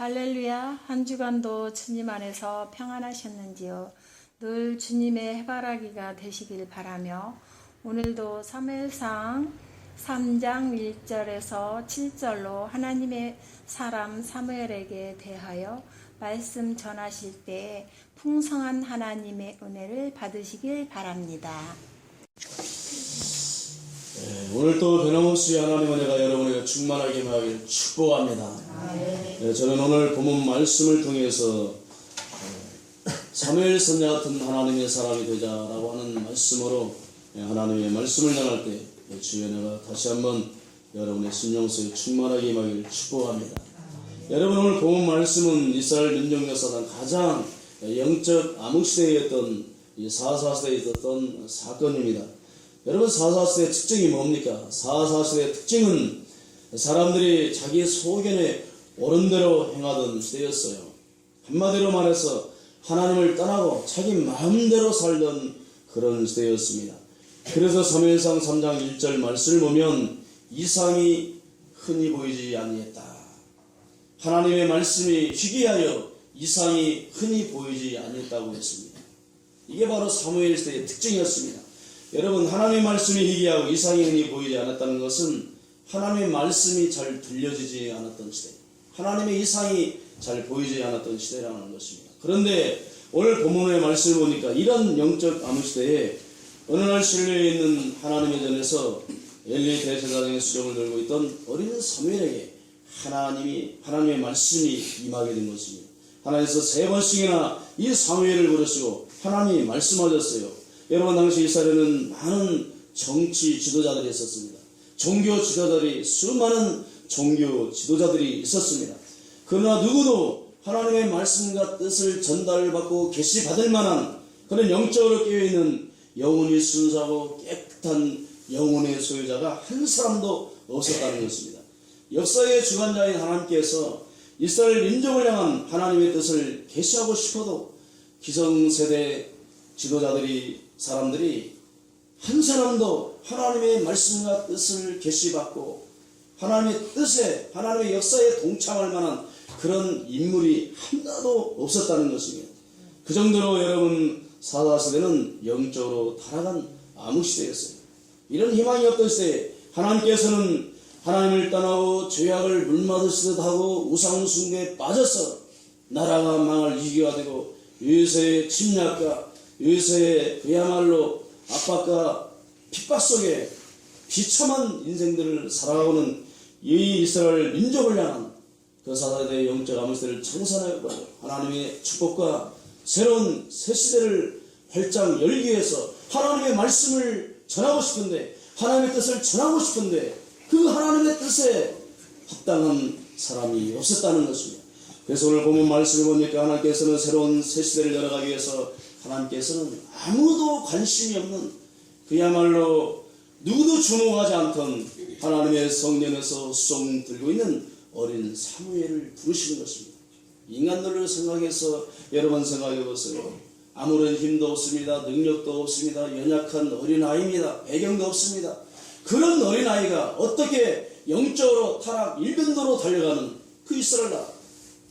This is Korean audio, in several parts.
할렐루야. 한 주간도 주님 안에서 평안하셨는지요. 늘 주님의 해바라기가 되시길 바라며 오늘도 사무엘상 3장 1절에서 7절로 하나님의 사람 사무엘에게 대하여 말씀 전하실 때 풍성한 하나님의 은혜를 받으시길 바랍니다. 오늘도 변함없이 하나님의 은혜가 여러분에게 충만하게 임하기를 축복합니다. 저는 오늘 본문 말씀을 통해서 사무엘 선자 같은 하나님의 사람이 되자라고 하는 말씀으로 하나님의 말씀을 전할 때 주의 은혜가 다시 한번 여러분의 심령 속에 충만하게 임하기를 축복합니다. 여러분, 오늘 본문 말씀은 이스라엘 민족 역사상 가장 영적 암흑시대였던 사사시대에 있었던 사건입니다. 여러분, 사사시대의 특징이 뭡니까? 사사시대의 특징은 사람들이 자기 소견에 옳은 대로 행하던 시대였어요. 한마디로 말해서 하나님을 떠나고 자기 마음대로 살던 그런 시대였습니다. 그래서 사무엘상 3장 1절 말씀을 보면 이상이 흔히 보이지 아니했다. 하나님의 말씀이 희귀하여 이상이 흔히 보이지 아니했다고 했습니다. 이게 바로 사무엘 시대의 특징이었습니다. 여러분, 하나님의 말씀이 희귀하고 이상이 흔히 보이지 않았다는 것은 하나님의 말씀이 잘 들려지지 않았던 시대, 하나님의 이상이 잘 보이지 않았던 시대라는 것입니다. 그런데 오늘 본문의 말씀을 보니까 이런 영적 암흑시대에 어느 날 신뢰에 있는 하나님의 전에서 엘리 대제사장의 수종을 들고 있던 어린 사무엘에게 하나님의 말씀이 임하게 된 것입니다. 하나님께서 3번씩이나 이 사무엘을 부르시고 하나님이 말씀하셨어요. 여러분, 당시 이스라엘에는 많은 정치 지도자들이 있었습니다. 종교 지도자들이, 수많은 종교 지도자들이 있었습니다. 그러나 누구도 하나님의 말씀과 뜻을 전달받고 계시받을 만한 그런 영적으로 깨어있는 영혼이 순수하고 깨끗한 영혼의 소유자가 한 사람도 없었다는 것입니다. 역사의 주관자인 하나님께서 이스라엘 민족을 향한 하나님의 뜻을 계시하고 싶어도 기성세대 지도자들이, 사람들이 한 사람도 하나님의 말씀과 뜻을 계시받고 하나님의 뜻에, 하나님의 역사에 동참할 만한 그런 인물이 하나도 없었다는 것입니다. 그 정도로 여러분, 사사시대는 영적으로 타락한 암흑시대였어요. 이런 희망이 없던 시대에 하나님께서는 하나님을 떠나고 죄악을 물맞으시듯 하고 우상숭배에 빠져서 나라가 망할 위기가 되고 유세의 침략과 유세의 그야말로 압박과 핍박 속에 비참한 인생들을 살아가고는 이 이스라엘 민족을 향한 그 사사대의 영적 암흑시대를 청산하고 하나님의 축복과 새로운 새 시대를 활짝 열기 위해서 하나님의 말씀을 전하고 싶은데, 하나님의 뜻을 전하고 싶은데 그 하나님의 뜻에 합당한 사람이 없었다는 것입니다. 그래서 오늘 보면 말씀을 보니까 하나님께서는 새로운 새 시대를 열어가기 위해서 하나님께서는 아무도 관심이 없는, 그야말로 누구도 주목하지 않던 하나님의 성전에서 수종 들고 있는 어린 사무엘을 부르시는 것입니다. 인간들을 생각해서 여러분 생각해 보세요. 아무런 힘도 없습니다. 능력도 없습니다. 연약한 어린아이입니다. 배경도 없습니다. 그런 어린아이가 어떻게 영적으로 타락 일변도로 달려가는 그 이스라엘 나라,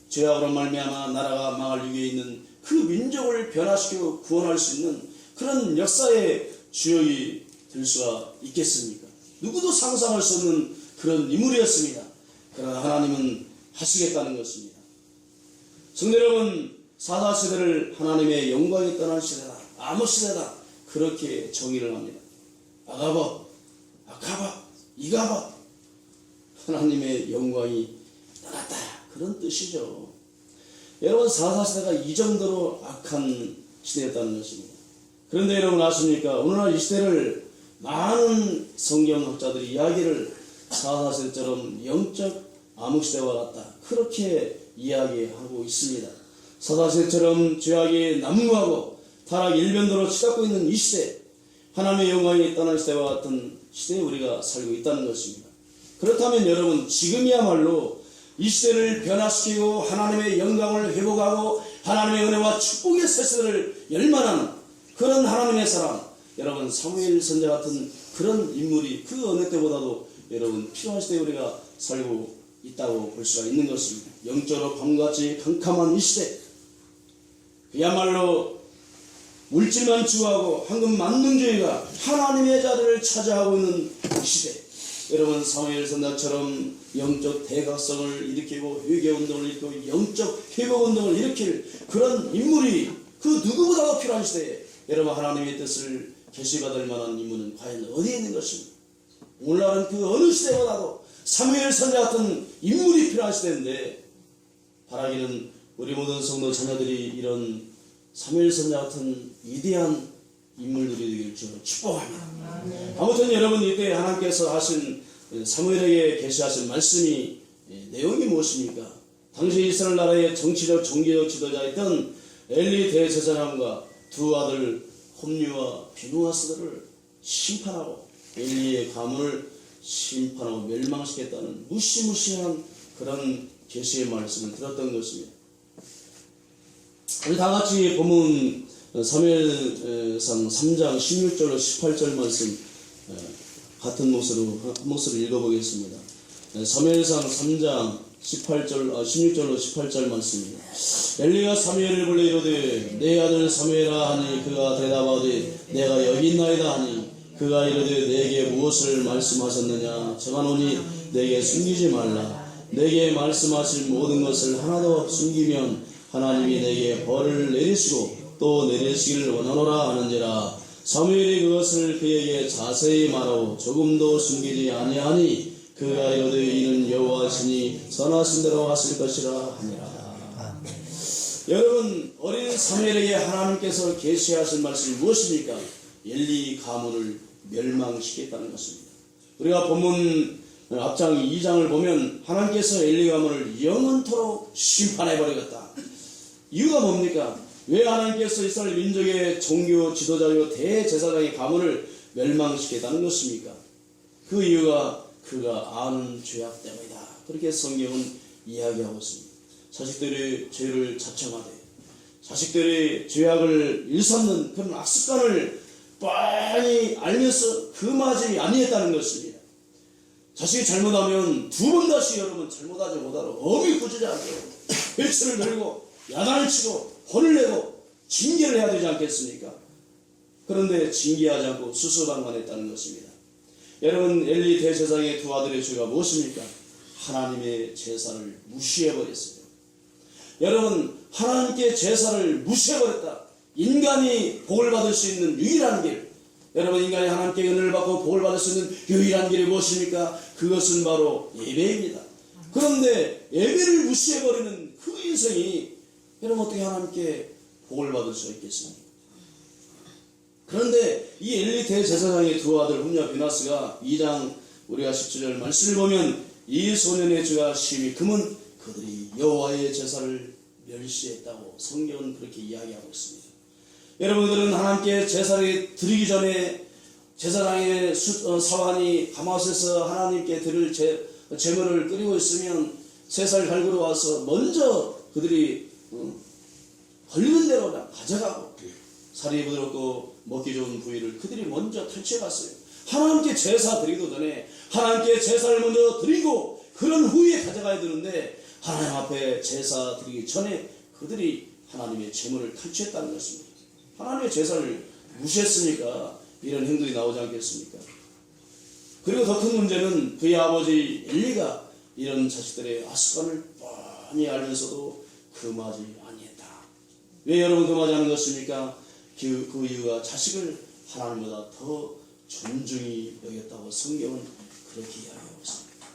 죄악으로 말미암아 나라가 망할 위기에 있는 그 민족을 변화시키고 구원할 수 있는 그런 역사의 주역이 될 수가 있겠습니까? 누구도 상상할 수 없는 그런 인물이었습니다. 그러나 하나님은 하시겠다는 것입니다. 성도 여러분, 사사시대를 하나님의 영광이 떠난 시대다, 암흑시대다, 그렇게 정의를 합니다. 아가봐, 아가봐, 이가봐, 하나님의 영광이 떠났다, 그런 뜻이죠. 여러분, 사사시대가 이 정도로 악한 시대였다는 것입니다. 그런데 여러분 아십니까? 오늘날 이 시대를 많은 성경학자들이 이야기를 사사시대처럼 영적 암흑시대와 같다, 그렇게 이야기하고 있습니다. 사사시대처럼 죄악이 난무하고 타락 일변도로 치닫고 있는 이 시대, 하나님의 영광이 떠난 시대와 같은 시대에 우리가 살고 있다는 것입니다. 그렇다면 여러분, 지금이야말로 이 시대를 변화시키고 하나님의 영광을 회복하고 하나님의 은혜와 축복의 새 시대를 열만한 그런 하나님의 사람, 여러분 사무엘 선자 같은 그런 인물이 그 어느 때보다도 여러분 필요한 시대에 우리가 살고 있다고 볼 수가 있는 것입니다. 영적으로 밤같이 캄캄한 이 시대, 그야말로 물질만 추구하고 황금 만능주의가 하나님의 자리를 차지하고 있는 이 시대, 여러분 사무엘 선자처럼 영적 대각성을 일으키고 회개운동을 일으키고 영적 회복운동을 일으킬 그런 인물이 그 누구보다도 필요한 시대에 여러분 하나님의 뜻을 계시받을 만한 인물은 과연 어디에 있는 것입니까? 오늘날은 그 어느 시대보다도 사무엘 선자 같은 인물이 필요한 시대인데, 바라기는 우리 모든 성도 자녀들이 이런 사무엘 선자 같은 위대한 인물들이 되기를 주로 축복합니다. 아무튼 여러분, 이때 하나님께서 하신 사무엘에게 계시하신 말씀이 내용이 무엇입니까? 당시 이스라엘 나라의 정치적 종교적 지도자였던 엘리 대제사장과 두 아들 홈리와 비누아스들을 심판하고 엘리의 가문을 심판하고 멸망시켰다는 무시무시한 그런 계시의 말씀을 들었던 것입니다. 우리 다같이 보면 사무엘상 3장 16절로 18절 말씀 같은 목소리로 읽어보겠습니다. 사무엘상 3장 16절로 18절 말씀입니다. 엘리가 사무엘을 불러 이르되 내 아들 사무엘아 하니 그가 대답하되 내가 여기 있나이다 하니 그가 이르되 내게 무엇을 말씀하셨느냐 정하노니 내게 숨기지 말라. 내게 말씀하실 모든 것을 하나도 숨기면 하나님이 내게 벌을 내리시고 또 내리시기를 원하노라 하는지라. 사무엘이 그것을 그에게 자세히 말하고 조금도 숨기지 아니하니 그가 이르되 이는 여호와시니 선하신 대로 하실 것이라 하니라. 여러분, 어린 사무엘에게 하나님께서 계시하신 말씀이 무엇입니까? 엘리 가문을 멸망시켰다는 것입니다. 우리가 본문 앞장 2장을 보면 하나님께서 엘리 가문을 영원토록 심판해버리겠다. 이유가 뭡니까? 왜 하나님께서 이스라엘 민족의 종교 지도자요 대제사장의 가문을 멸망시켰다는 것입니까? 그 이유가 그가 아는 죄악 때문이다. 그렇게 성경은 이야기하고 있습니다. 자식들의 죄를 자청하되 자식들의 죄악을 일삼는 그런 악습관을 뻔히 알면서 금하지 아니했다는 것입니다. 자식이 잘못하면 두 번 다시 여러분 잘못하지 못하도록 엄히 꾸짖어야죠. 벨치를 들고 야단을 치고 혼을 내고 징계를 해야 되지 않겠습니까? 그런데 징계하지 않고 수수방관했다는 것입니다. 여러분, 엘리 대제사장의 두 아들의 죄가 무엇입니까? 하나님의 제사를 무시해버렸어요. 여러분, 하나님께 제사를 무시해버렸다. 인간이 복을 받을 수 있는 유일한 길, 여러분, 인간이 하나님께 은혜를 받고 복을 받을 수 있는 유일한 길이 무엇입니까? 그것은 바로 예배입니다. 그런데 예배를 무시해버리는 그 인생이 여러분 어떻게 하나님께 복을 받을 수 있겠습니까? 그런데 이 엘리 대제사장의 두 아들 홈리와 비나스가 2장 우리가 17절 말씀을 보면 이 소년의 죄가 심히 금은 그들이 여호와의 제사를 멸시했다고 성경은 그렇게 이야기하고 있습니다. 여러분들은 하나님께 제사를 드리기 전에 제사장의 사환이 가마솥에서 하나님께 드릴 제물을 끓이고 있으면 3살 갈구로 와서 먼저 그들이 걸리는 대로 가져가고 살이 부드럽고 먹기 좋은 부위를 그들이 먼저 탈취해 갔어요. 하나님께 제사 드리기도 전에 하나님께 제사를 먼저 드리고 그런 후에 가져가야 되는데 하나님 앞에 제사 드리기 전에 그들이 하나님의 제물을 탈취했다는 것입니다. 하나님의 제사를 무시했으니까 이런 행동이 나오지 않겠습니까? 그리고 더 큰 문제는 그의 아버지 엘리가 이런 자식들의 악습관을 뻔히 알면서도 금하지 아니했다. 왜 여러분 금하지 않은 것입니까? 그 이유가 자식을 하나님보다 더 존중히 여겼다고 성경은 그렇게 이야기하고 있습니다.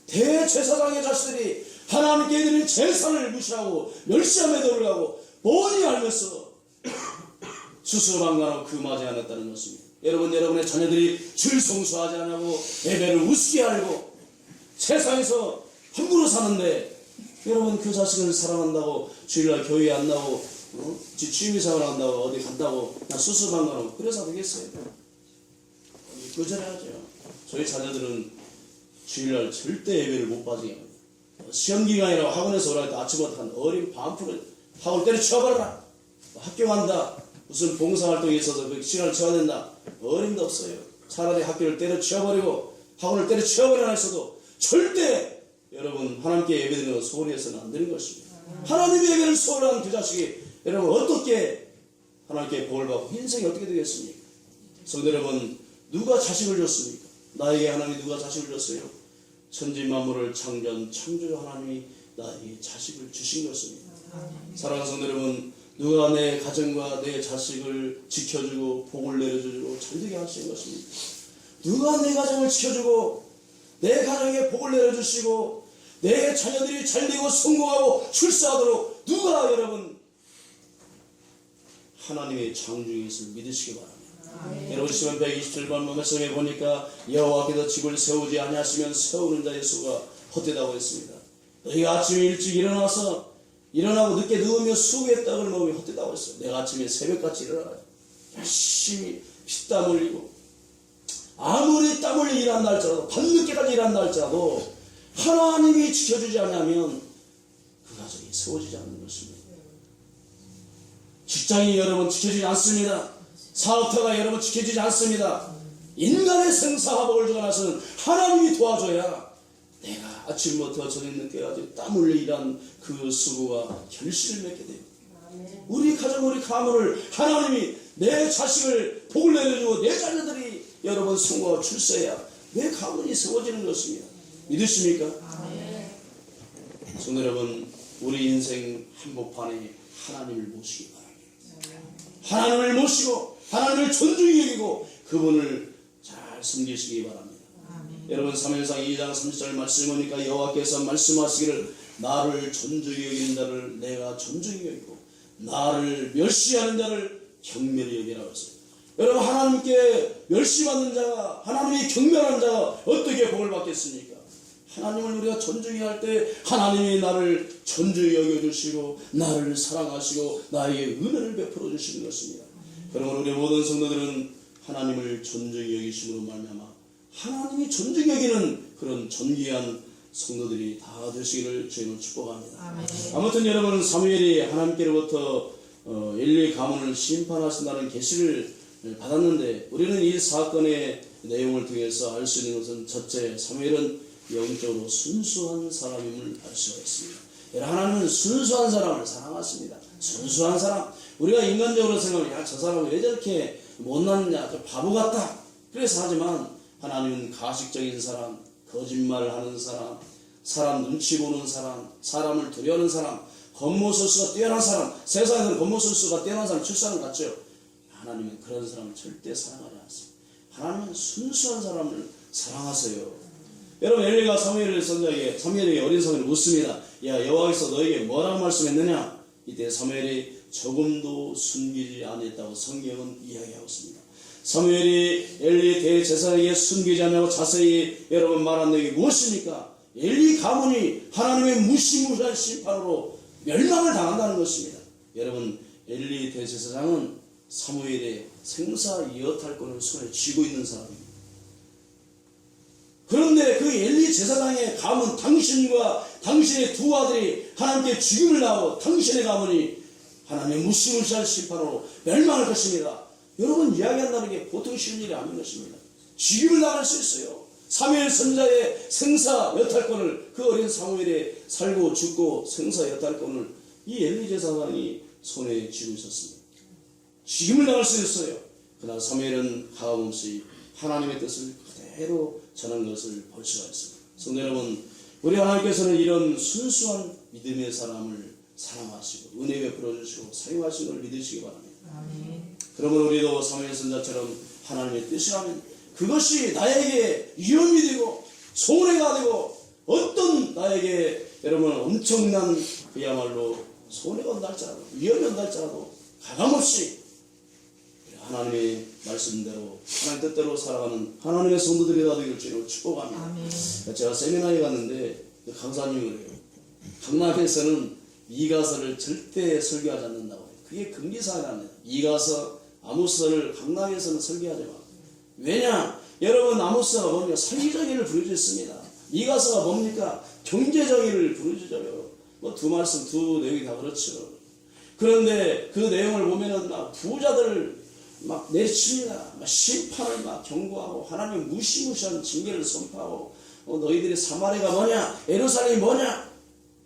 대제사장의 자식들이 하나님께 드린 제사를 무시하고 멸시함에도 불구하고 뻔히 알면서 수수방관하고 금하지 않았다는 것입니다. 여러분의 자녀들이 줄 성수하지 않고 예배를 우습게 알고 세상에서 함부로 사는데 여러분 그 자식을 사랑한다고 주일날 교회에 안 나오고 취미생활 한다고 어디 간다고 그냥 수수방관하고 그래서 되겠어요? 그전해야죠. 저희 자녀들은 주일날 절대 예배를 못 빠지게 합니다. 시험기간이라고 학원에서 오라 할 때 아침부터 한 어린 반풀을 학원을 때려치워버려라. 학교 간다. 무슨 봉사활동이 있어서 그 시간을 채워야 된다. 어림도 없어요. 차라리 학교를 때려치워버리고 학원을 때려치워버리나 했어도 절대 여러분 하나님께 예배드리는 건 소홀히 해서는 안 되는 것입니다. 하나님의 예배를 소홀히 하는 그 자식이 여러분 어떻게 하나님께 복을 받고 인생이 어떻게 되겠습니까? 성도 여러분, 누가 자식을 줬습니까? 나에게 하나님이 누가 자식을 줬어요? 천지 만물을 창조한 창조주 하나님이 나에게 자식을 주신 것입니다. 사랑하는 성도 여러분, 누가 내 가정과 내 자식을 지켜주고 복을 내려주고 잘되게 하시는 것입니까? 누가 내 가정을 지켜주고 내 가정에 복을 내려주시고 내 자녀들이 잘되고 성공하고 출세하도록 누가 여러분 하나님의 창조의 것을 믿으시기 바랍니다. 여러분 시편 127번 말씀에 보니까 여호와께서 집을 세우지 아니하시면 세우는 자의 수가 헛되다고 했습니다. 너희가 아침에 일찍 일어나고 늦게 누우며 수고의 떡을 먹으면 헛되다고 했어요. 내가 아침에 새벽같이 일어나요. 열심히 피땀 흘리고 아무리 땀 흘리고 일한다 할지라도 밤늦게까지 일한다 할지라도 하나님이 지켜주지 않으면 그 가정이 세워지지 않는 것입니다. 직장이 여러분 지켜지지 않습니다. 사업터가 여러분 지켜지지 않습니다. 인간의 생사화복을 주관하시는 하나님이 도와줘야 내가 아침부터 저녁 늦게까지 땀 흘려 일한 그 수고가 결실을 맺게 돼요. 우리 가정 우리 가문을 하나님이 내 자식을 복을 내려주고 내 자녀들이 여러분 성공하고 출세해야 내 가문이 세워지는 것입니다. 믿으십니까? 성도 여러분, 우리 인생 한복판에 하나님을 모시기 바랍니다. 하나님을 모시고 하나님을 존중히 여기고 그분을 잘 섬기시기 바랍니다. 여러분 사무엘상 2장 30절 말씀을 보니까 여호와께서 말씀하시기를 나를 존중히 여기는 자를 내가 존중히 여기고 나를 멸시하는 자를 경멸히 여기라고 했어요. 여러분 하나님께 멸시받는 자가 하나님이 경멸하는 자가 어떻게 복을 받겠습니까? 하나님을 우리가 존중히 할 때 하나님이 나를 존중히 여겨주시고 나를 사랑하시고 나에게 은혜를 베풀어 주시는 것입니다. 그러므로 우리 모든 성도들은 하나님을 존중히 여기심으로 말미암아 하나님이 존중히 여기는 그런 존귀한 성도들이 다 되시기를 주님을 축복합니다. 아무튼 여러분 사무엘이 하나님께로부터 엘리 가문을 심판하신다는 계시를 받았는데 우리는 이 사건의 내용을 통해서 알 수 있는 것은 첫째, 사무엘은 영적으로 순수한 사람임을 알 수가 있습니다. 하나님은 순수한 사람을 사랑하십니다. 순수한 사람. 우리가 인간적으로 생각하면 저 사람은 왜 저렇게 못났냐, 저 바보 같다. 그래서 하지만 하나님은 가식적인 사람, 거짓말을 하는 사람, 사람 눈치 보는 사람, 사람을 두려워하는 사람, 겉모술수가 뛰어난 사람, 세상에서는 겉모술수가 뛰어난 사람 출산을 갖죠. 하나님은 그런 사람을 절대 사랑하지 않습니다. 하나님은 순수한 사람을 사랑하세요. 여러분 엘리가 사무엘에게 어린 사무엘을 묻습니다. 야 여호와께서 너에게 뭐라고 말씀했느냐? 이때 사무엘이 조금도 숨기지 않았다고 성경은 이야기하고 있습니다. 사무엘이 엘리 대제사장에게 숨기지 않냐고 자세히 여러분 말한 내용이 무엇입니까? 엘리 가문이 하나님의 무시무시한 심판으로 멸망을 당한다는 것입니다. 여러분 엘리 대제사장은 사무엘의 생사 여탈권을 손에 쥐고 있는 사람입니다. 그런데 그 엘리 제사장의 가문 당신과 당신의 두 아들이 하나님께 죽임을 당하고 당신의 가문이 하나님의 무시무시한 심판으로 멸망할 것입니다. 여러분 이야기한다는 게 보통 쉬운 일이 아닌 것입니다. 죽임을 당할 수 있어요. 사무엘 선지자의 생사 여탈권을 그 어린 사무엘의 살고 죽고 생사 여탈권을 이 엘리 제사장이 손에 쥐고 있었습니다. 죽임을 당할 수 있어요. 그러나 사무엘은 가감없이 하나님의 뜻을 그대로 전한 것을 볼 수가 있습니다. 성도 여러분, 우리 하나님께서는 이런 순수한 믿음의 사람을 사랑하시고 은혜 베풀어 주시고 사용하시는 걸 믿으시기 바랍니다. 그러므로 우리도 사무엘 선지자처럼 하나님의 뜻이라면 그것이 나에게 위험이 되고 손해가 되고 어떤 나에게 여러분 엄청난 그야말로 손해가 온다 할지라도 위험이 온다 할지라도 가감없이 하나님의 말씀대로 하나님 뜻대로 살아가는 하나님의 성도들이 다 되길 주님을 축복합니다. 제가 세미나에 갔는데 강사님이 그래요. 강남에서는 이가서를 절대 설교하지 않는다고 해요. 그게 금기사항이랍니다. 이가서, 아모스를 강남에서는 설교하지 마. 왜냐? 여러분 아모스가 뭡니까? 사기정의를 부르짖습니다. 이가서가 뭡니까? 경제정의를 부르짖어요. 뭐 두 말씀, 두 내용이 다 그렇죠. 그런데 그 내용을 보면은 막 부자들 막 내칩니다. 막 심판을 막 경고하고 하나님 무시무시한 징계를 선포하고 너희들이 사마리아가 뭐냐, 예루살렘이 뭐냐,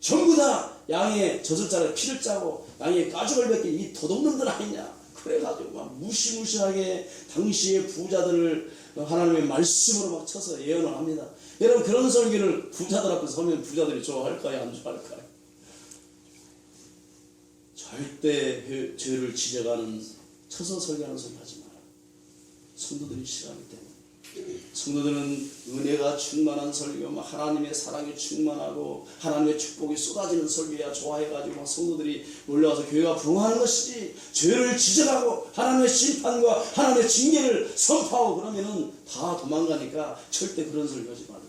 전부 다 양의 젖을자를 피를 짜고 양의 가죽을 벗긴 이 도둑놈들 아니냐. 그래가지고 막 무시무시하게 당시의 부자들을 하나님의 말씀으로 막 쳐서 예언을 합니다. 여러분, 그런 설교를 부자들 앞에서 하면 부자들이 좋아할까요, 안 좋아할까요? 절대 죄를 지적하는, 쳐서 설교하는 소리 하지 마라. 성도들이 싫어하기 때문에. 성도들은 은혜가 충만한 설교, 하나님의 사랑이 충만하고 하나님의 축복이 쏟아지는 설교야 좋아해가지고 성도들이 몰려와서 교회가 부흥하는 것이지, 죄를 지적하고 하나님의 심판과 하나님의 징계를 선포하고 그러면은 다 도망가니까 절대 그런 설교하지 말라.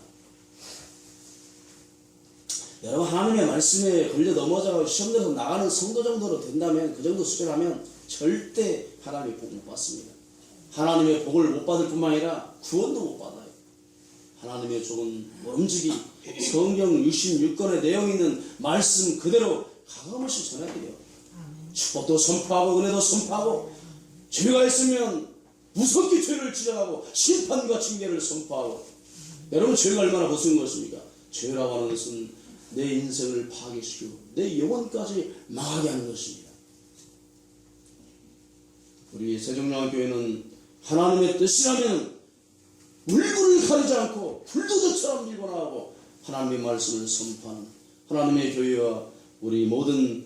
여러분, 하나님의 말씀에 걸려 넘어져서 시험대에서 나가는 성도 정도로 된다면, 그 정도 수준하면 절대 하나님의 복 못 받습니다. 하나님의 복을 못 받을 뿐만 아니라 구원도 못 받아요. 하나님의 좋은 움직이 성경 66권의 내용이 있는 말씀 그대로 가감없이 전해드려요. 축복도 선포하고 은혜도 선포하고, 죄가 있으면 무섭게 죄를 지적하고 심판과 징계를 선포하고. 여러분, 죄가 얼마나 무서운 것입니까? 죄라고 하는 것은 내 인생을 파괴시키고 내 영혼까지 망하게 하는 것입니다. 우리 세종양교회는 하나님의 뜻이라면 물불을 가리지 않고 불도저처럼 밀고 나가고 하나님의 말씀을 선포하는 하나님의 교회와 우리 모든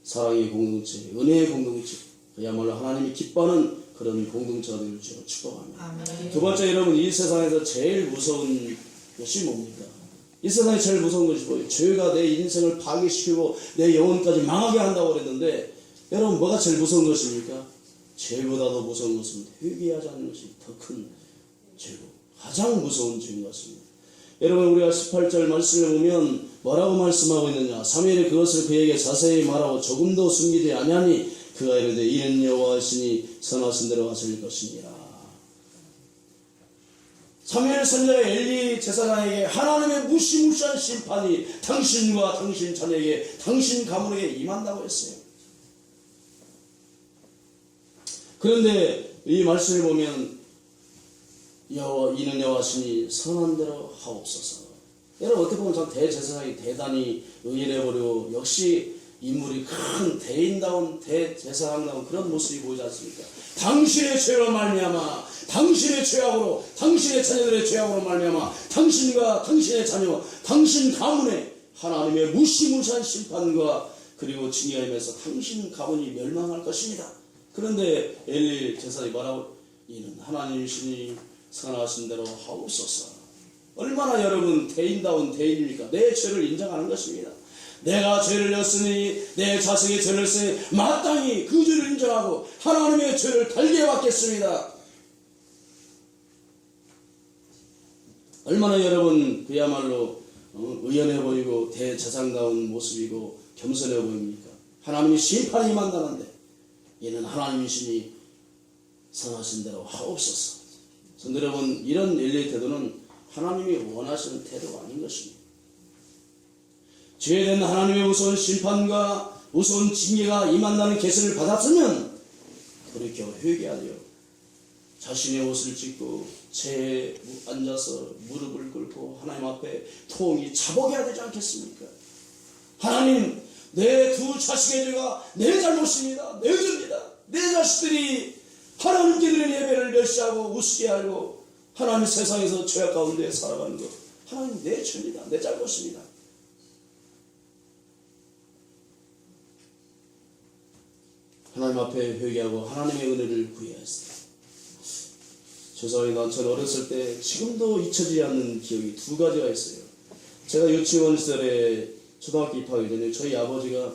사랑의 공동체, 은혜의 공동체, 그야말로 하나님이 기뻐하는 그런 공동체가 되길 주로 축복합니다. 아멘. 두 번째, 여러분, 이 세상에서 제일 무서운 것이 뭡니까? 이 세상에 제일 무서운 것이 뭐예요? 죄가 내 인생을 파괴시키고 내 영혼까지 망하게 한다고 그랬는데, 여러분, 뭐가 제일 무서운 것입니까? 죄보다도 무서운 것은 회개하지 않는 것이 더 큰 죄고 가장 무서운 죄인 것 같습니다. 여러분, 우리가 18절 말씀을 보면 뭐라고 말씀하고 있느냐? 사무엘이 그것을 그에게 자세히 말하고 조금도 숨기지 아니하니 그가 이르되 이는 여호와시니 선하신 대로 하실 것이니라. 사무엘 선지자가 엘리 제사장에게 하나님의 무시무시한 심판이 당신과 당신 자녀에게, 당신 가문에게 임한다고 했어요. 그런데 이 말씀을 보면 이는 여호와시니 선한 대로 하옵소서. 여러분, 어떻게 보면 참 대제사장이 대단히 의인해버리고 역시 인물이 큰 대인다운 대제사장다운 그런 모습이 보이지 않습니까? 당신의 죄로 말미암아, 당신의 죄악으로, 당신의 자녀들의 죄악으로 말미암아 당신과 당신의 자녀, 당신 가문에 하나님의 무시무시한 심판과 그리고 징계가 임해서 당신 가문이 멸망할 것입니다. 그런데 엘리 제사장이 말하고 이는 하나님이시니 선하신 대로 하옵소서. 얼마나 여러분 대인다운 대인입니까? 내 죄를 인정하는 것입니다. 내가 죄를 졌으니, 내 자식의 죄를 했으니 마땅히 그 죄를 인정하고 하나님의 죄를 달게 받겠습니다. 얼마나 여러분 그야말로 의연해 보이고 대제사장다운 모습이고 겸손해 보입니까? 하나님이 심판이 임한다는데 이는 하나님이시니 선하신 대로 하옵소서. 성도 여러분, 이런 엘리의 태도는 하나님이 원하시는 태도가 아닌 것입니다. 죄에 대한 하나님의 무서운 심판과 무서운 징계가 임한다는 계시를 받았으면 돌이켜 회개하여 자신의 옷을 찢고 재에 앉아서 무릎을 꿇고 하나님 앞에 통이 자복해야 되지 않겠습니까? 하나님, 내 두 자식의 죄가 내 잘못입니다. 내 죄입니다. 내 자식들이 하나님께 드린 예배를 멸시하고 우습게 하고 하나님 세상에서 죄악 가운데 살아가는 것, 하나님 내 죄입니다. 내 잘못입니다. 하나님 앞에 회개하고 하나님의 은혜를 구해야 했습니다. 죄송합니다. 저는 어렸을 때 지금도 잊혀지지 않는 기억이 두 가지가 있어요. 제가 유치원 시절에 초등학교 입학하기 전에 저희 아버지가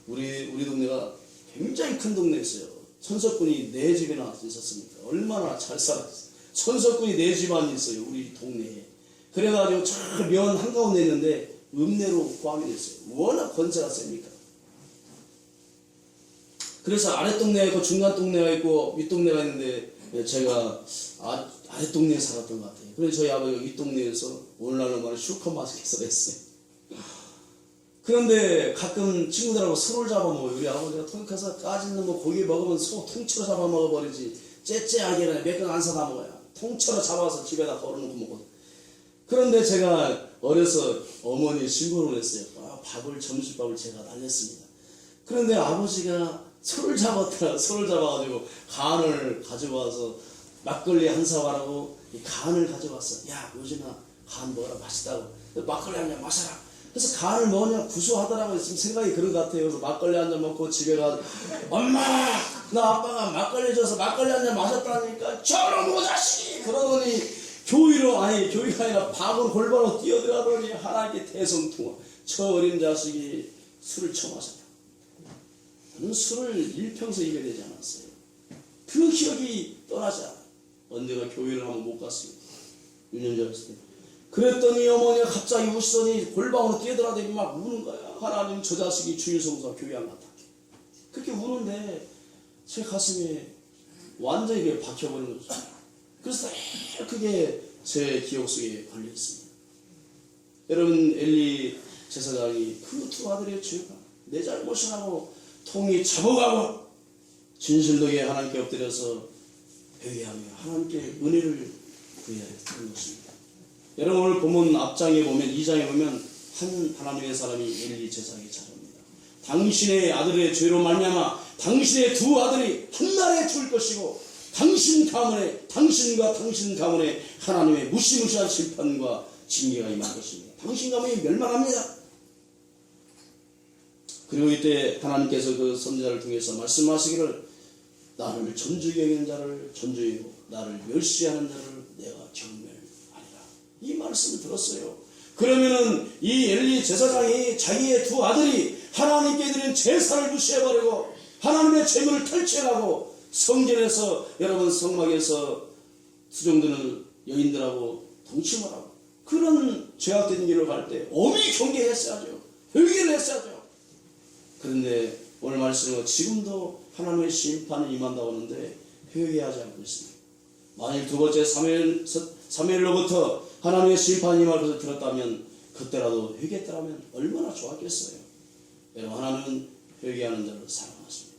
우리 동네가 굉장히 큰 동네였어요. 천석군이 4집이나 있었습니다. 얼마나 잘 살았어요. 천석군이 4집안이 있어요. 우리 동네에. 그래가지고 저 면 한가운데 있는데 읍내로 포함이 됐어요. 워낙 권세가 셉니까? 그래서 아랫동네가 있고 중간 동네가 있고 윗동네가 있는데 제가 아랫동네에 살았던 것 같아요. 그래서 저희 아버지가 윗동네에서 오늘날로 말하면 슈퍼마켓을 했어요. 그런데 가끔 친구들하고 소를 잡아먹어요. 우리 아버지가 통가서 까짓는 뭐 고기 먹으면 소 통째로 잡아먹어버리지 째째하게 몇 건 안 사다 먹어요. 통째로 잡아서 집에다 걸어놓고 먹거든. 그런데 제가 어려서 어머니 신고를 했어요. 점심밥을 제가 날렸습니다. 그런데 아버지가 소를 잡아가지고 간을 가져와서 막걸리 한 사발하고 이 간을 가져왔어. 야, 요즘아 간 먹어라, 맛있다고. 막걸리 한 잔 마셔라. 그래서 간을 먹으냐 구수하더라고요. 지금 생각이 그런 것 같아요. 그래서 막걸리 한 잔 먹고 집에 가서 엄마, 나 아빠가 막걸리 줘서 막걸리 한 잔 마셨다니까 저놈의 자식이 그러더니 교회가 아니라 밥을 골반으로 뛰어들어가더니 하나님께 대성통화. 저 어린 자식이 술을 처음 마셨다. 저는 술을 일평생 입에 되지 않았어요. 그 기억이 떠나지 않아요. 언제가 교회를 한번 못 갔습니다. 6년 전했을 때. 그랬더니 어머니가 갑자기 우시더니 골방으로 뛰어들어가더니 막 우는 거야. 하나님, 저 자식이 주일성수가 교회 안 갔다. 그렇게 우는데 제 가슴에 완전히 그게 박혀버린 거죠. 그래서 그게 제 기억 속에 걸려있습니다. 여러분, 엘리 제사장이 그 두 아들의 죄가 내 잘못이라고 통이 잡아가고 진실되게 하나님께 엎드려서 회개하며 하나님께 은혜를 구해야 하는 것입니다. 여러분, 오늘 본문 앞장에 보면 2장에 보면 한 하나님의 사람이 엘리 제사장에게 찾아옵니다. 당신의 아들의 죄로 말미암아 당신의 두 아들이 한 날에 죽을 것이고 당신과 당신 가문에 하나님의 무시무시한 심판과 징계가 임할 것입니다. 당신 가문이 멸망합니다. 그리고 이때 하나님께서 그 선지자를 통해서 말씀하시기를 나를 존중히 여기는 자를 존중히고 나를 멸시하는 자를 내가 경멸하리라. 이 말씀을 들었어요. 그러면은 이 엘리 제사장이 자기의 두 아들이 하나님께 드린 제사를 무시해버리고 하나님의 재물을 탈취하고 성전에서 여러분 성막에서 수종드는 여인들하고 동침을 하고 그런 죄악된 길을 갈 때 엄히 경계했어야죠. 회개를 했어야죠. 그런데 오늘 말씀은 지금도 하나님의 심판이 임한다고 하는데 회개하지 않고 있습니다. 만일 두 번째 사무엘로부터 하나님의 심판이 임할 것을 들었다면 그때라도 회개했더라면 얼마나 좋았겠어요. 여러분, 하나님은 회개하는 자를 사랑하십니다.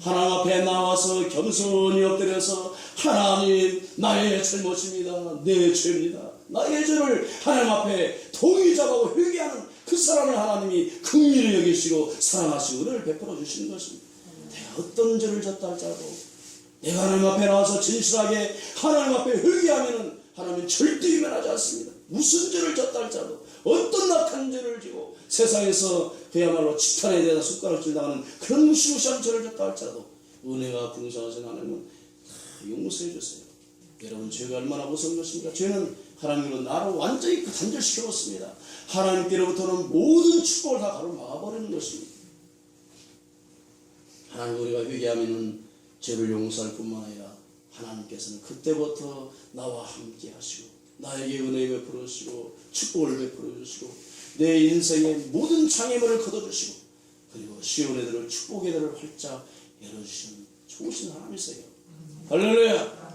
하나님 앞에 나와서 겸손히 엎드려서 하나님, 나의 잘못입니다. 내 죄입니다. 나의 죄를 하나님 앞에 동의자하고 회개하는 그 사람을 하나님이 긍휼히 여기시고 사랑하시고 은혜를 베풀어 주시는 것입니다. 내가 어떤 죄를 졌다 할지라도 내가 하나님 앞에 나와서 진실하게 하나님 앞에 회개하면은 하나님은 절대 유면하지 않습니다. 무슨 죄를 졌다 할지라도 어떤 낙한 죄를 지고 세상에서 그야말로 지탄에 대해서 숟가락질 당하는 그런 무시무시한 죄를 졌다 할지라도 은혜가 풍성하신 하나님은 다 용서해 주세요. 여러분, 죄가 얼마나 무서운 것입니까? 죄는 하나님으로 나를 완전히 단절시켜놓습니다. 하나님께로부터는 모든 축복을 다 가로막아버리는 것입니다. 하나님, 우리가 회개하면 죄를 용서할 뿐만 아니라 하나님께서는 그때부터 나와 함께 하시고 나에게 은혜 베풀어 주시고 축복을 베풀어 주시고 내 인생의 모든 장애물을 걷어주시고 그리고 시온의 들을 축복의 들을 활짝 열어주시는 좋으신 하나님이세요. 할렐루야.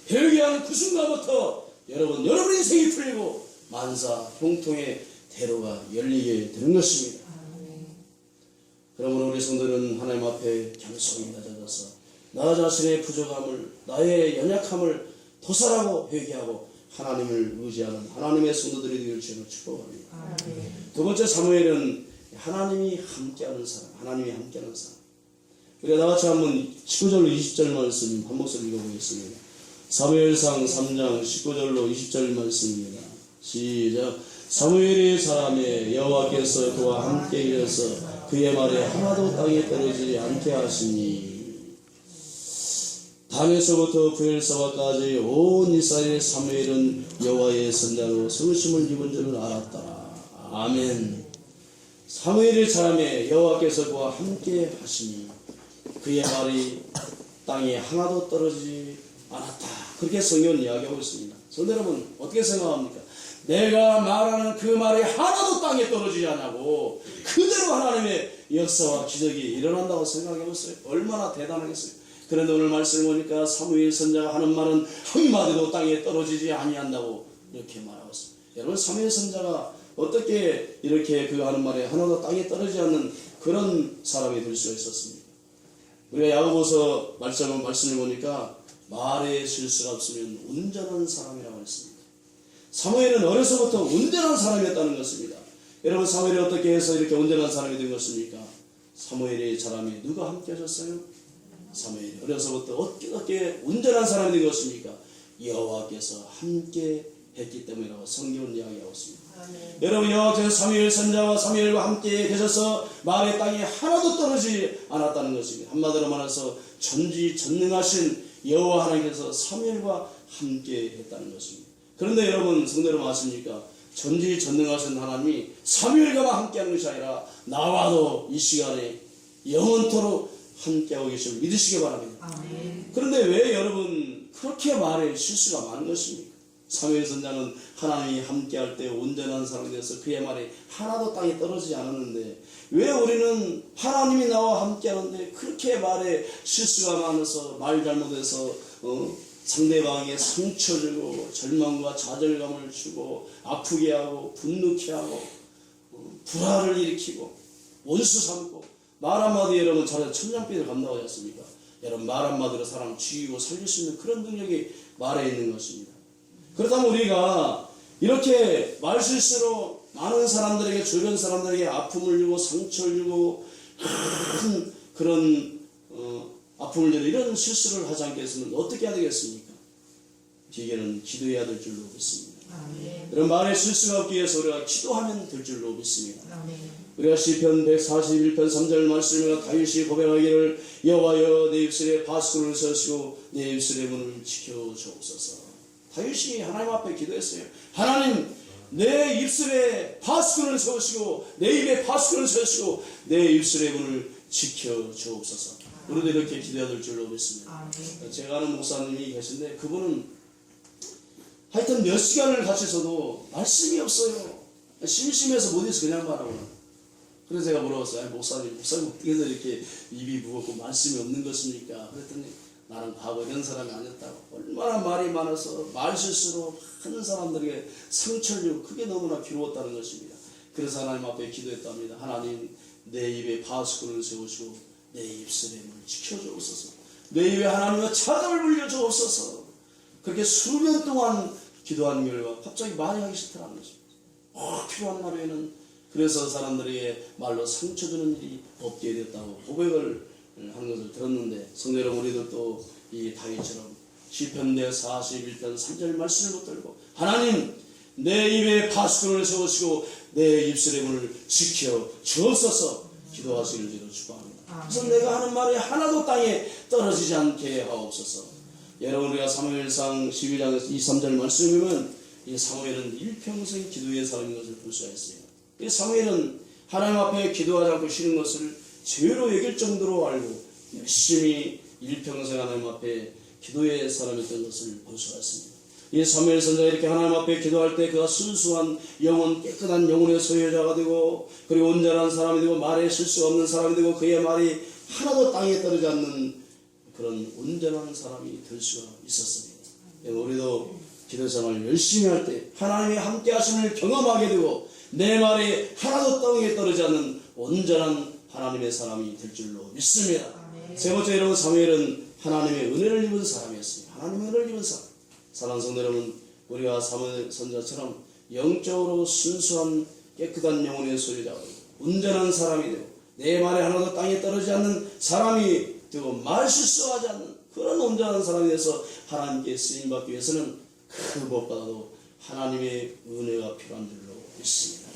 회개하는 그 순간부터 여러분 인생이 풀리고 만사 형통의 대로가 열리게 되는 것입니다. 그러므로 우리 성도는 하나님 앞에 겸손히 낮아져서 나 자신의 부족함을 나의 연약함을 도살하고 회개하고 하나님을 의지하는 하나님의 성도들이 되길 주님을 축복합니다. 두 번째 사무엘은 하나님이 함께하는 사람, 하나님이 함께하는 사람. 우리가 나같이 한번 19절로 20절 말씀 한 목소리 읽어보겠습니다. 사무엘상 3장 19절로 20절 말씀입니다. 시작. 사무엘의 사람의 여호와께서 그와 함께 일어서 그의 말에 하나도 땅에 떨어지지 않게 하시니 단에서부터 부엘사바까지 온 이스라엘 사무엘은 여호와의 선자로 성심을 입은 줄을 알았더라. 아멘. 사무엘의 사람의 여호와께서 그와 함께 하시니 그의 말이 땅에 하나도 떨어지지 않았다. 그렇게 성경은 이야기하고 있습니다. 성도 여러분, 어떻게 생각합니까? 내가 말하는 그 말이 하나도 땅에 떨어지지 않냐고 그대로 하나님의 역사와 기적이 일어난다고 생각해보세요. 얼마나 대단하겠어요. 그런데 오늘 말씀을 보니까 사무엘 선자가 하는 말은 한마디도 땅에 떨어지지 아니한다고 이렇게 말하고 있습니다. 여러분, 사무엘 선자가 어떻게 이렇게 그 하는 말에 하나도 땅에 떨어지지 않는 그런 사람이 될 수가 있었습니까? 우리가 야고보서 말씀을 보니까 말에 실수가 없으면 온전한 사람이라고 했습니다. 사무엘은 어려서부터 온전한 사람이었다는 것입니다. 여러분, 사무엘이 어떻게 해서 이렇게 온전한 사람이 된 것입니까? 사무엘의 자람에 누가 함께 하셨어요? 사무엘이 어려서부터 어떻게 온전한 사람이 된 것입니까? 여호와께서 함께 했기 때문이라고 성경은 이야기하고 있습니다. 여러분, 여호와께서 사무엘 선자와 사무엘과 함께 계셔서 마을의 땅에 하나도 떨어지지 않았다는 것입니다. 한마디로 말해서 전지전능하신 여호와 하나님께서 사무엘과 함께 했다는 것입니다. 그런데 여러분, 성도 여러분 아십니까? 전지전능하신 하나님이 사무엘과만 함께하는 것이 아니라 나와도 이 시간에 영원토록 함께하고 계심을 믿으시기 바랍니다. 그런데 왜 여러분 그렇게 말에 실수가 많은 것입니까? 사무엘 선자는 하나님이 함께할 때 온전한 사람이 되어서 그의 말에 하나도 땅에 떨어지지 않았는데, 왜 우리는 하나님이 나와 함께하는데 그렇게 말에 실수가 많아서 말 잘못해서 상대방에게 상처 주고 절망과 좌절감을 주고 아프게 하고 분노케 하고 불화를 일으키고 원수 삼고, 말 한마디 여러분 잘 천냥빚을 감당하지 않습니까? 여러분, 말 한마디로 사람 죽이고 살릴 수 있는 그런 능력이 말에 있는 것입니다. 그렇다면 우리가 이렇게 말실수로 많은 사람들에게, 주변 사람들에게 아픔을 주고 상처를 주고 큰 그런 아픔을 주는 이런 실수를 하지 않게 했으면 어떻게 해야 되겠습니까? 기계는 기도해야 될 줄로 믿습니다. 이런 말에 실수가 없기 위해서 우리가 기도하면 될 줄로 믿습니다. 우리가 시편 141편 3절 말씀에 다윗이 고백하기를 여호와여 내 입술에 바스콘을 서시고 내 입술의 문을 지켜주옵소서. 다윗이 하나님 앞에 기도했어요. 하나님, 내 입술에 바스콘을 세우시고 내 입에 바스콘을 세우시고 내 입술의 문을 지켜주옵소서. 우리도 이렇게 기도해야 될 줄로 믿습니다. 제가 아는 목사님이 계신데 그분은 하여튼 몇 시간을 같이 있어도 말씀이 없어요. 심심해서 못 있어 그냥 말하고. 그래서 제가 물어봤어요. 목사님 어떻게 해서 이렇게 입이 무겁고 말씀이 없는 것입니까? 그랬더니 나는 과거 이런 사람이 아니었다고. 얼마나 말이 많아서 말실수로 많은 사람들에게 상처를 주고 그게 너무나 괴로웠다는 것입니다. 그래서 하나님 앞에 기도했답니다. 하나님, 내 입에 바스콘을 세우시고 내 입술의 문을 지켜주옵소서. 내 입에 하나님의 차도를 물려주옵소서. 그렇게 수년 동안 기도한 결과 갑자기 말이 하기 싫더라는 것입니다. 필요한 날에는. 그래서 사람들에게 말로 상처 주는 일이 없게 됐다고 고백을 하는 것을 들었는데, 성도 여러분, 우리들도 이 다윗처럼 시편 41편 3절 말씀을 붙들고 하나님, 내 입에 바스콘을 세우시고 내 입술의 문을 지켜 주옵소서 기도하시기를 저도 축복합니다. 그래서 내가 하는 말이 하나도 땅에 떨어지지 않게 하옵소서. 여러분, 우리가 사무엘상 12장 23절 말씀이면 이 사무엘은 일평생 기도의 사람인 것을 볼 수가 있어요. 이 사무엘은 하나님 앞에 기도하지 않고 쉬는 것을 죄로 여길 정도로 알고 열심히 일평생 하나님 앞에 기도의 사람이었던 것을 볼 수가 있습니다. 이 사무엘 선자가 이렇게 하나님 앞에 기도할 때 그가 순수한 영혼, 깨끗한 영혼의 소유자가 되고, 그리고 온전한 사람이 되고, 말에 실수가 없는 사람이 되고, 그의 말이 하나도 땅에 떨어지지 않는 그런 온전한 사람이 될 수가 있었습니다. 우리도 기도 생활을 열심히 할 때 하나님의 함께 하심을 경험하게 되고 내 말이 하나도 땅에 떨어지지 않는 온전한 하나님의 사람이 될 줄로 믿습니다. 세 번째, 여러분, 사무엘은 하나님의 은혜를 입은 사람이었습니다. 하나님의 은혜를 입은 사람. 사랑하는 성도 여러분, 우리가 사무엘 선자처럼 영적으로 순수한 깨끗한 영혼의 소유자가 되고 온전한 사람이 되고 내 말에 하나도 땅에 떨어지지 않는 사람이 되고 말실수하지 않는 그런 온전한 사람이 돼서 하나님께 쓰임받기 위해서는 그 무엇보다도 하나님의 은혜가 필요한 줄로 믿습니다.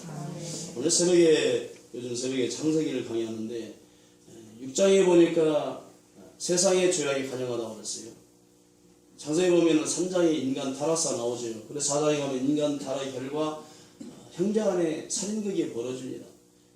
오늘 새벽에, 요즘 새벽에 창세기를 강의하는데 6장에 보니까 세상의 죄악이 가증하다고 그랬어요. 창세기 보면은 3장에 인간 타락사 나오죠. 그래서 4장에 가면 인간 타락의 결과 형제간의 살인극이 벌어집니다.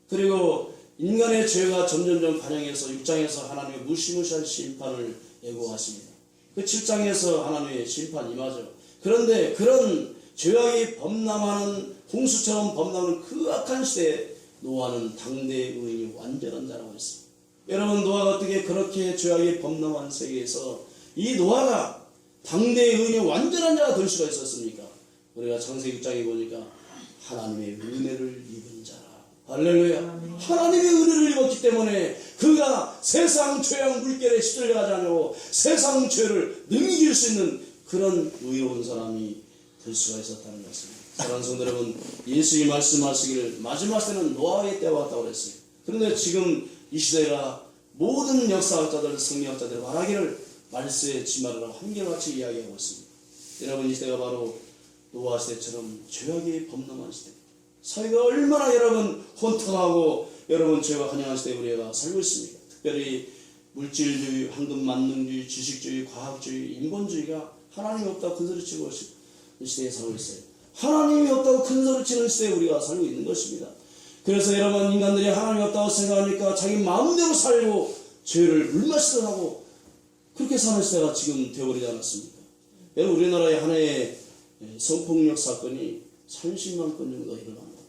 그리고 인간의 죄가 점점점 반영해서 6장에서 하나님의 무시무시한 심판을 예고하십니다. 그 7장에서 하나님의 심판이 임하죠. 그런데 그런 죄악이 범람하는 홍수처럼 범람하는 그 악한 시대에 노아는 당대의 의인이 완전한 자라고 했습니다. 여러분, 노아가 어떻게 그렇게 죄악이 범람한 세계에서 이 노아가 당대의 의인이 완전한 자가 될 수가 있었습니까? 우리가 창세기 6장에 보니까 하나님의 은혜를 입은 자라. 할렐루야. 하나님의 은혜를 입었기 때문에 그가 세상 죄악 물결에 시들려가지 않고 세상 죄를 넘길 수 있는 그런 의로운 사람이 될 수가 있었다는 것입니다. 사랑하는 성도 여러분, 예수의 말씀하시기를 마지막 때는 노아의 때가 왔다고 그랬어요. 그런데 지금 이 시대가 모든 역사학자들, 성리학자들 말하기를 말세의 진말이라고 한결같이 이야기하고 있습니다. 여러분, 이 시대가 바로 노아 시대처럼 죄악이 범람한 시대, 사회가 얼마나 여러분 혼탁하고 여러분 죄가 한영한 시대에 우리가 살고 있습니다. 특별히 물질주의, 황금 만능주의, 지식주의, 과학주의, 인본주의가 하나님이 없다고 큰소리치고 이 시대에 살고 있어요. 하나님이 없다고 큰소리치는 시대에 우리가 살고 있는 것입니다. 그래서 여러분, 인간들이 하나님이 없다고 생각하니까 자기 마음대로 살고 죄를 물마시도록 하고 그렇게 사는 시대가 지금 되어버리지 않았습니까? 여러분, 우리나라의 한 해의 성폭력 사건이 30만 건 정도가 일어납니다.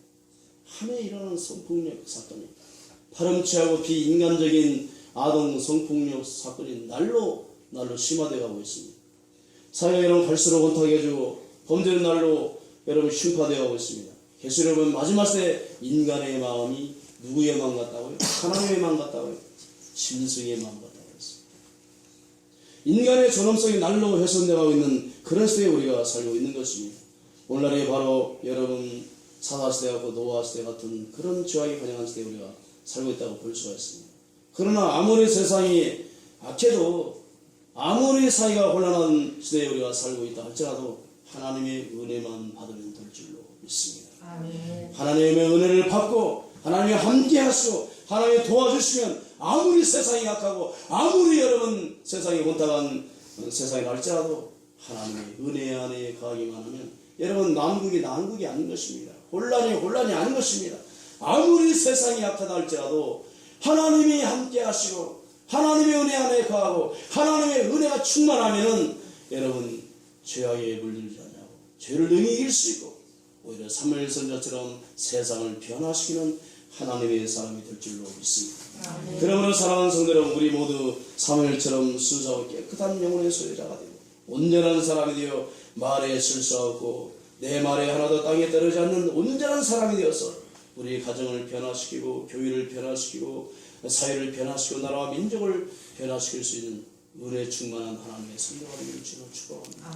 한 해에 일어나는 성폭력 사건이 파렴치하고 비인간적인 아동 성폭력 사건이 날로 심화되어 가고 있습니다. 사회가 여러분 갈수록 혼탁해지고 범죄는 날로 여러분 흉파되어 가고 있습니다. 그래서 여러분, 마지막 때 인간의 마음이 누구의 마음 같다고요? 하나님의 마음 같다고요? 짐승의 마음 같다고 했습니다. 인간의 존엄성이 날로 훼손되어 있는 그런 시대에 우리가 살고 있는 것입니다. 오늘날이 바로 여러분 사사시대 같고 노아시대 같은 그런 죄악이 번영한 시대에 우리가 살고 있다고 볼 수가 있습니다. 그러나 아무리 세상이 악해도 아무리 사회가 혼란한 시대에 우리가 살고 있다 할지라도 하나님의 은혜만 받으면 될 줄로 믿습니다. 아멘. 하나님의 은혜를 받고 하나님이 함께 하시고 하나님이 도와주시면 아무리 세상이 악하고 아무리 여러분 세상이 혼탁한 세상이 할지라도 하나님의 은혜 안에 거하기만 하면 여러분 난국이 아닌 것입니다. 혼란이 아닌 것입니다. 아무리 세상이 악하다 할지라도 하나님이 함께 하시고 하나님의 은혜 안에 거하고 하나님의 은혜가 충만하면은 여러분 죄악에 물들지 않냐고 죄를 능히 이길 수 있고 오히려 사무엘 선지자처럼 세상을 변화시키는 하나님의 사람이 될 줄로 믿습니다. 그러므로 사랑하는 성도 여러분, 우리 모두 사무엘처럼 순수하고 깨끗한 영혼의 소유자가 되고 온전한 사람이 되어 말에 실수 없고 내 말에 하나도 땅에 떨어지지 않는 온전한 사람이 되어서 우리 가정을 변화시키고 교회를 변화시키고 사회를 변화시키고 나라와 민족을 변화시킬 수 있는 은혜 충만한 하나님의 성도가 되기를 주로 축복합니다.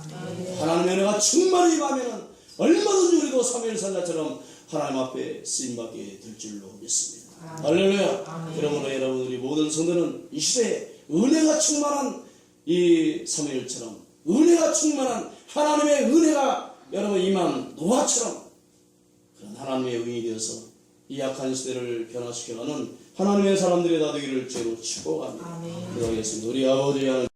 하나님의 은혜가 충만히 임하면 얼마든지 우리도 사무엘 선지자처럼 하나님 앞에 쓰임받게 될 줄로 믿습니다. 할렐루야. 그러므로 여러분, 우리 모든 성도는 이 시대에 은혜가 충만한 이 사무엘처럼 은혜가 충만한 하나님의 은혜가 여러분 임한 노아처럼 그런 하나님의 의인이 되어서 이 약한 시대를 변화시켜가는 하나님의 사람들이 다 되기를 주로 축복합니다. 기도하겠습니다. 우리 아버지 하나님,